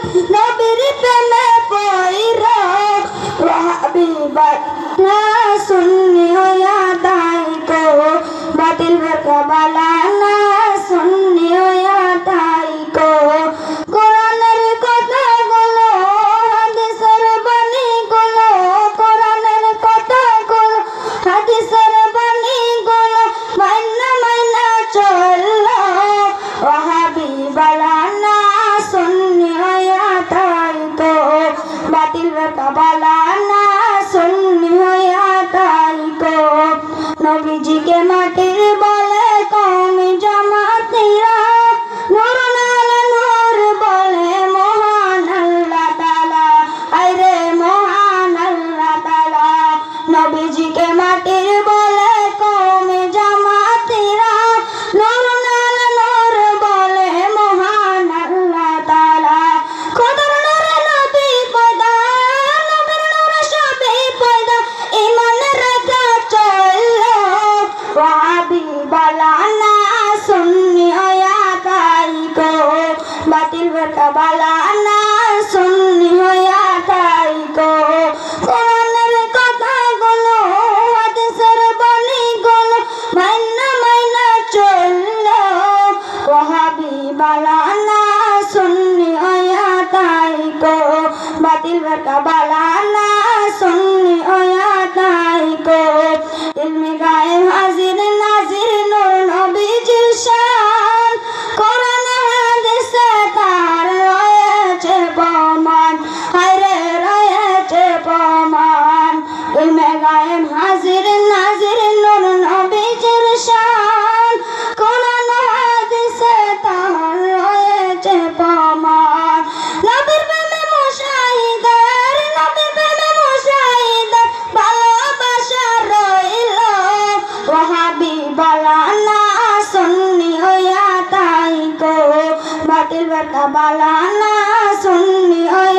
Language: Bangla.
নবীর প্রেমে পয়রা ওয়াহাবি বালা সুন্নি হইয়া তাইকো বাতিল ফিরকা বালা না সুন্নি হইয়া তাইকো কোরআনের কথাগুলো হাদিসের বাণীগুলো কোরআনের কথাগুলো হাদিসের বাণীগুলো মাইনা চললো ওয়াহাবি বালা না সুন্নি হইয়া তাইকো বাতিল ফিরকা বালা না সুন্নি হইয়া তাইকো নবীজিকে মাটির বলে কওমি জামাতিরা নূর আলা নূর বলে মহান আল্লাহ তাআলা আইরে মহান আল্লাহ তাআলা নবীজিকে মাটির বলে কওমি জামাতিরা নূর আলা নূর বলে মহান আল্লাহ তাআলা খোদার নূরে নবী পয়দা নবীর নূরে সবই পয়দা ঈমান রেখে চললো ওয়াহাবি বালা না সুন্নি হইয়া তাইকো বাতিল ফিরকা বালা না সুন্নি হইয়া তাইকো কোরআনের কথাগুলো হাদিসের বাণীগুলো মাইনা চললো ওয়াহাবি বালা না সুন্নি হইয়া তাইকো বাতিল ফিরকা বালা না সুন্নি হইয়া তাইকো ইলমে গায়েব হাজির নাজির নূর নবীজির শান কোরআন হাদিসে তার রয়েছে প্রমাণ হায়রে রয়েছে প্রমাণ ইলমে গায়েব হাজির নাজির নূর নবীজির শান কোরআন হাদিসে তার রয়েছে প্রমাণ নবীর প্রেমে মুশাহিদার নবীর প্রেমে মুশাহিদার ভালোবাসা রইল ওয়াহাবি বালা না সুন্নি হইয়া তাইকো বাতিল ফিরকা বালা না সুন্নি হইয়া